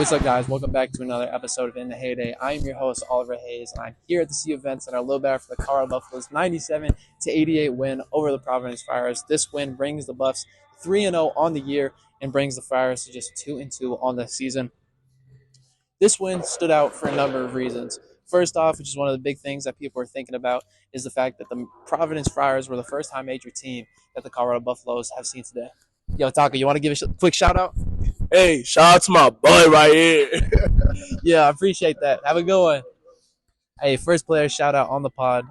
What's up, guys? Welcome back to another episode of In the Heyday. I am your host, Oliver Hayes, and I'm here at the CU events that are a little better for the Colorado Buffaloes 97-88 win over the Providence Friars. This win brings the Buffs 3-0 on the year and brings the Friars to just 2-2 on the season. This win stood out for a number of reasons. First off, which is one of the big things that people are thinking about, is the fact that the Providence Friars were the first-time major team that the Colorado Buffaloes have seen today. Yo, Taka, you want to give a quick shout-out? Hey, shout out to my boy right here. Yeah, I appreciate that. Have a good one. Hey, first player shout-out on the pod.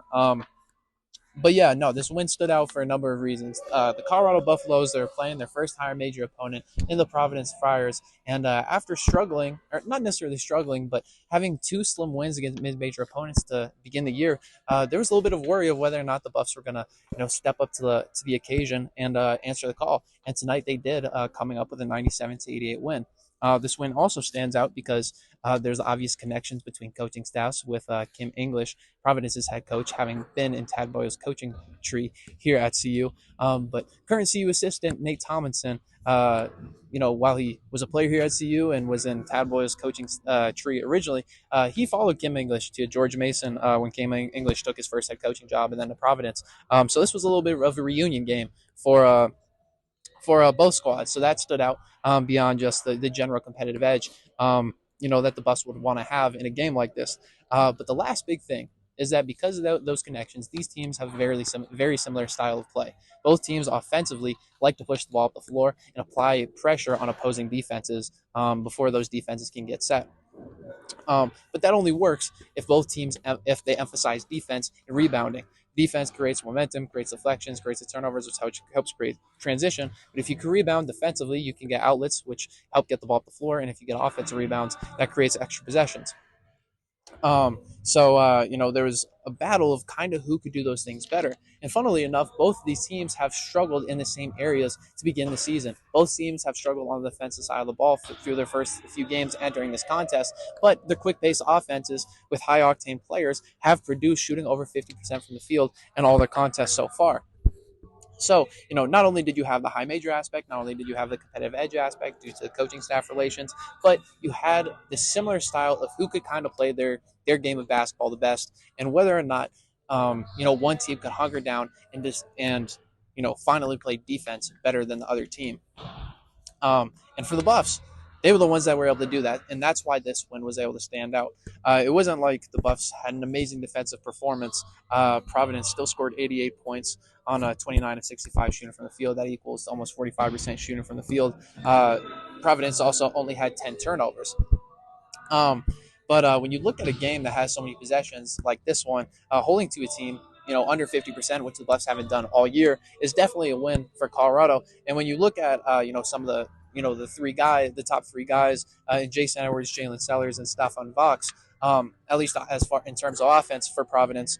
But yeah, no, this win stood out for a number of reasons. The Colorado Buffaloes, they're playing their first higher major opponent in the Providence Friars. And after struggling, or not necessarily struggling, but having two slim wins against mid-major opponents to begin the year, there was a little bit of worry of whether or not the Buffs were going to step up to the occasion and answer the call. And tonight they did, coming up with a 97-88 win. This win also stands out because there's obvious connections between coaching staffs with Kim English, Providence's head coach, having been in Tad Boyle's coaching tree here at CU. But current CU assistant Nate Tomlinson, while he was a player here at CU and was in Tad Boyle's coaching tree originally, he followed Kim English to George Mason when Kim English took his first head coaching job and then to Providence. So this was a little bit of a reunion game for both squads. So that stood out beyond just the general competitive edge, that the Buffs would want to have in a game like this. But the last big thing is that because of those connections, these teams have a very similar style of play. Both teams offensively like to push the ball up the floor and apply pressure on opposing defenses before those defenses can get set. But that only works if both teams, if they emphasize defense and rebounding. Defense creates momentum, creates deflections, creates the turnovers, which helps create transition. But if you can rebound defensively, you can get outlets, which help get the ball up the floor. And if you get offensive rebounds, that creates extra possessions. There was a battle of kind of who could do those things better. And funnily enough, both of these teams have struggled in the same areas to begin the season. Both teams have struggled on the defensive side of the ball through their first few games entering this contest, but their quick-paced offenses with high-octane players have produced shooting over 50% from the field in all their contests so far. So, not only did you have the high major aspect, not only did you have the competitive edge aspect due to the coaching staff relations, but you had this similar style of who could kind of play their game of basketball the best, and whether or not, one team could hunker down and finally play defense better than the other team. And for the Buffs, they were the ones that were able to do that, and that's why this win was able to stand out. It wasn't like the Buffs had an amazing defensive performance. Providence still scored 88 points on a 29 of 65 shooting from the field. That equals almost 45% shooting from the field. Providence also only had 10 turnovers. But when you look at a game that has so many possessions like this one, holding to a team under 50%, which the Buffs haven't done all year, is definitely a win for Colorado. And when you look at some of the the top three guys, Jason Edwards, Jalen Sellers, and Stefan Vox, at least as far in terms of offense for Providence,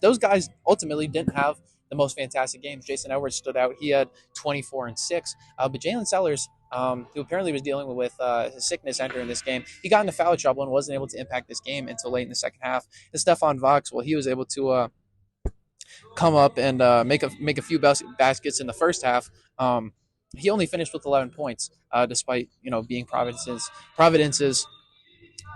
those guys ultimately didn't have the most fantastic games. Jason Edwards stood out. He had 24 and 6. But Jalen Sellers, who apparently was dealing with his sickness entering this game, he got into foul trouble and wasn't able to impact this game until late in the second half. And Stefan Vox, he was able to come up and make a few baskets in the first half. He only finished with 11 points, despite being Providence's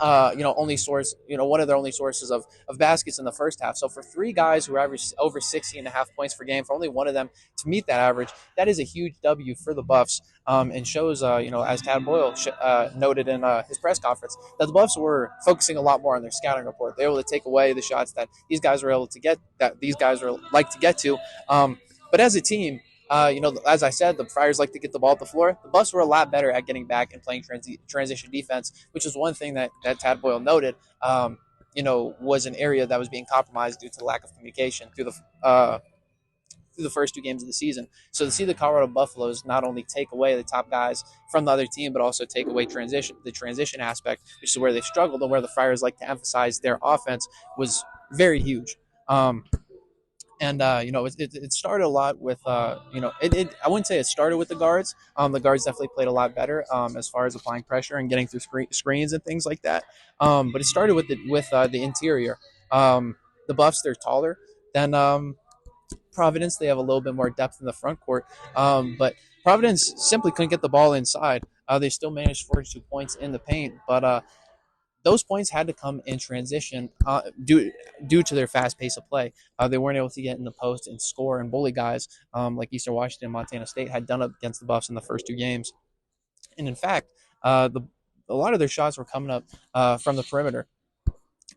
only source, one of their only sources of baskets in the first half. So for three guys who averaged over 60.5 points per game, for only one of them to meet that average, that is a huge W for the Buffs, and shows, as Tad Boyle noted in his press conference, that the Buffs were focusing a lot more on their scouting report. They were able to take away the shots that these guys were able to get, that these guys were like to get to. But as a team, as I said, the Friars like to get the ball at the floor. The Buffs were a lot better at getting back and playing transition defense, which is one thing that Tad Boyle noted, was an area that was being compromised due to the lack of communication through the first two games of the season. So to see the Colorado Buffaloes not only take away the top guys from the other team, but also take away the transition aspect, which is where they struggled and where the Friars like to emphasize their offense, was very huge. It started a lot with, I wouldn't say it started with the guards. The guards definitely played a lot better as far as applying pressure and getting through screens and things like that. But it started with the interior. The Buffs, they're taller than Providence. They have a little bit more depth in the front court. But Providence simply couldn't get the ball inside. They still managed 42 points in the paint, but those points had to come in transition due to their fast pace of play. They weren't able to get in the post and score and bully guys like Eastern Washington and Montana State had done up against the Buffs in the first two games. And in fact, the a lot of their shots were coming up from the perimeter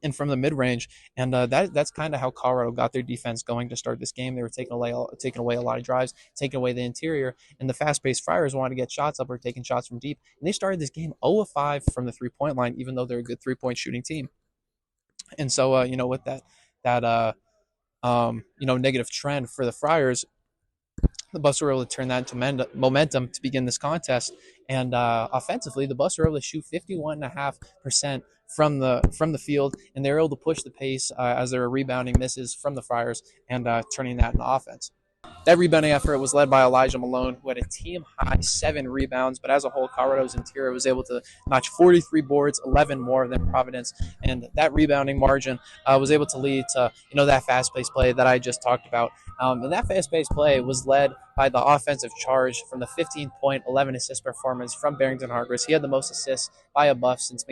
and from the mid range, and that's kind of how Colorado got their defense going to start this game. They were taking away a lot of drives, taking away the interior, and the fast paced Friars wanted to get shots up or taking shots from deep, and they started this game 0 of 5 from the 3 point line, even though they're a good 3 point shooting team. And so with that negative trend for the Friars, the Buffs were able to turn that into momentum to begin this contest. And offensively, the Buffs were able to shoot 51.5% from the field, and they were able to push the pace as they were rebounding misses from the Friars and turning that into offense. That rebounding effort was led by Elijah Malone, who had a team-high 7 rebounds, but as a whole, Colorado's interior was able to notch 43 boards, 11 more than Providence, and that rebounding margin was able to lead to that fast-paced play that I just talked about. And that fast-paced play was led by the offensive charge from the 15-point, 11-assist performance from Barrington Hargress. He had the most assists by a Buff since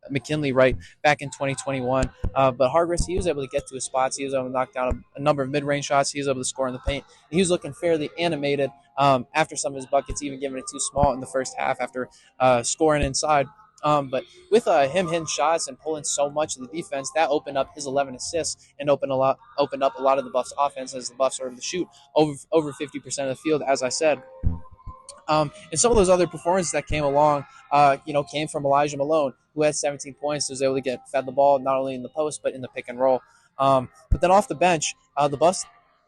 McKinley Wright back in 2021. But Hargress, he was able to get to his spots. He was able to knock down a number of mid-range shots. He was able to score in the paint. He was looking fairly animated after some of his buckets, even giving it too small in the first half after scoring inside. But with him hitting shots and pulling so much of the defense, that opened up his 11 assists and opened up a lot of the Buffs' offense as the Buffs were able to shoot over 50% of the field, as I said. And some of those other performances that came along, came from Elijah Malone, who had 17 points, was able to get fed the ball not only in the post but in the pick and roll. But then off the bench, the Buffs,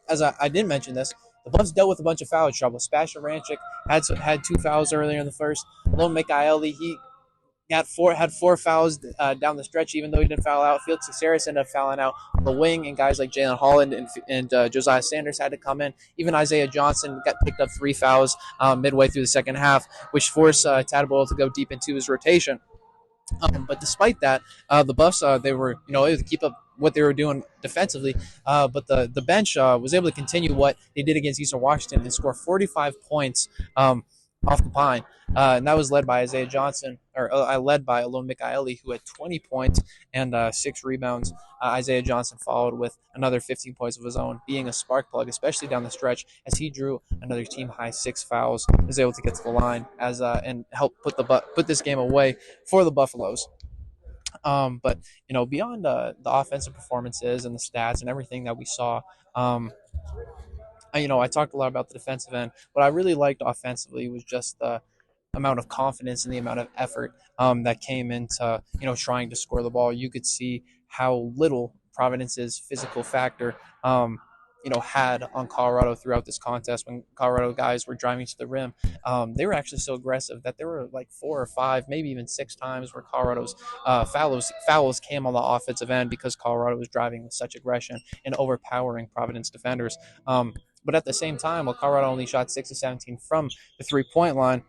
as I didn't mention this, the Buffs dealt with a bunch of foul trouble. Sebastian Rancic had 2 fouls earlier in the first. Alone Mikaeli, he had four fouls down the stretch, even though he didn't foul out. Felix Caceres ended up fouling out on the wing, and guys like Jalen Holland and Josiah Sanders had to come in. Even Isaiah Johnson got picked up 3 fouls midway through the second half, which forced Tadbole to go deep into his rotation. But despite that, the Buffs, they were able to keep up what they were doing defensively, but the bench was able to continue what they did against Eastern Washington and score 45 points off the pine. And that was led by Isaiah Johnson, or led by Alon Mikaeli, who had 20 points and 6 rebounds. Isaiah Johnson followed with another 15 points of his own, being a spark plug, especially down the stretch, as he drew another team-high 6 fouls, was able to get to the line and help put this game away for the Buffaloes. But beyond the offensive performances and the stats and everything that we saw, I talked a lot about the defensive end. What I really liked offensively was just the amount of confidence and the amount of effort that came into trying to score the ball. You could see how little Providence's physical factor had on Colorado throughout this contest. When Colorado guys were driving to the rim, they were actually so aggressive that there were like 4 or 5, maybe even 6 times where Colorado's fouls came on the offensive end because Colorado was driving with such aggression and overpowering Providence defenders. But at the same time, while Colorado only shot 6 of 17 from the 3-point line,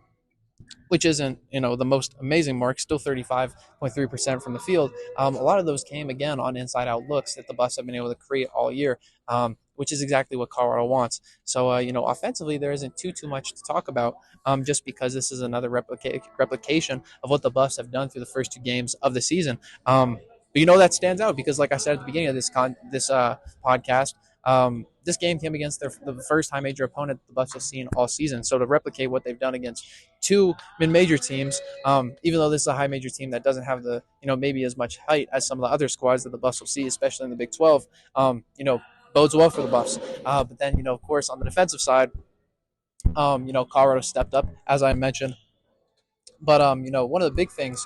which isn't the most amazing mark, still 35.3% from the field. A lot of those came again on inside out looks that the Buffs have been able to create all year, which is exactly what Colorado wants. So offensively there isn't too much to talk about, just because this is another replication of what the Buffs have done through the first 2 games of the season. But that stands out because, like I said at the beginning of this podcast, this game came against the first high major opponent the Buffs have seen all season. So to replicate what they've done against 2 mid-major teams, even though this is a high major team that doesn't have the maybe as much height as some of the other squads that the Buffs will see, especially in the Big 12, bodes well for the Buffs. But then of course on the defensive side, Colorado stepped up, as I mentioned. But one of the big things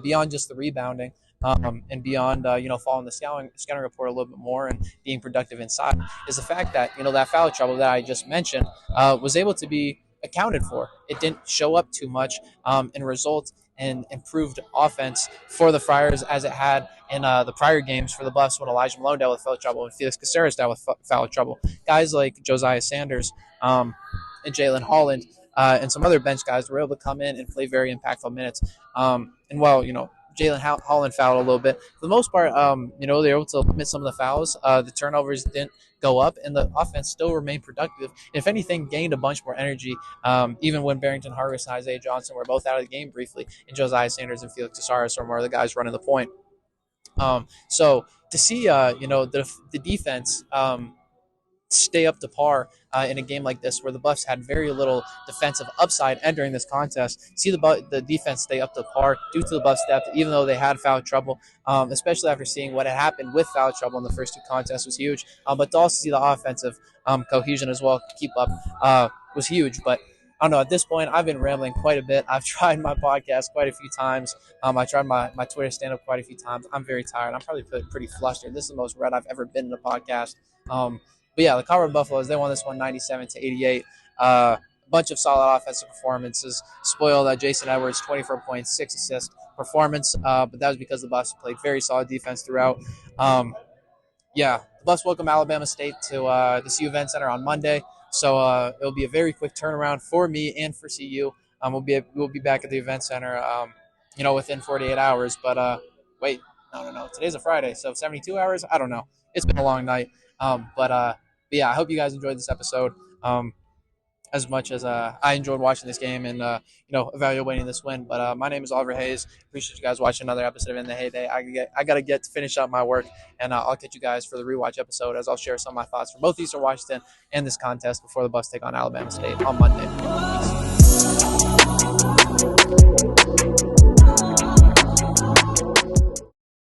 beyond just the rebounding, and beyond following the scouting report a little bit more and being productive inside, is the fact that that foul trouble that I just mentioned was able to be accounted for. It didn't show up too much and result in improved offense for the Friars as it had in the prior games for the Buffs when Elijah Malone dealt with foul trouble and Felix Caceres dealt with foul trouble. Guys like Josiah Sanders and Jalen Holland and some other bench guys were able to come in and play very impactful minutes. And while Jalen Holland fouled a little bit. For the most part, they were able to limit some of the fouls. The turnovers didn't go up, and the offense still remained productive. If anything, gained a bunch more energy. Even when Barrington Hargis and Isaiah Johnson were both out of the game briefly, and Josiah Sanders and Felix Casares were more of the guys running the point. So to see, the defense stay up to par in a game like this, where the Buffs had very little defensive upside entering this contest. See the defense stay up to par due to the Buffs' depth, even though they had foul trouble. Especially after seeing what had happened with foul trouble in the first two contests was huge. But to also see the offensive cohesion as well keep up was huge. But I don't know. At this point, I've been rambling quite a bit. I've tried my podcast quite a few times. I tried my Twitter stand-up quite a few times. I'm very tired. I'm probably pretty flustered. This is the most red I've ever been in a podcast. But yeah, the Colorado Buffaloes, they won this one 97-88. A bunch of solid offensive performances. Spoiled Jason Edwards' 24 points, 6 assist performance, but that was because the Buffs played very solid defense throughout. The Buffs welcome Alabama State to the CU Event Center on Monday. So it'll be a very quick turnaround for me and for CU. We'll be back at the Event Center, within 48 hours. But wait, no. Today's a Friday, so 72 hours. I don't know. It's been a long night. But yeah, I hope you guys enjoyed this episode as much as I enjoyed watching this game and evaluating this win. But my name is Oliver Hayes. Appreciate you guys watching another episode of In the Heyday. I gotta get to finish up my work, and I'll catch you guys for the rewatch episode as I'll share some of my thoughts for both Eastern Washington and this contest before the Buffs take on Alabama State on Monday. Peace.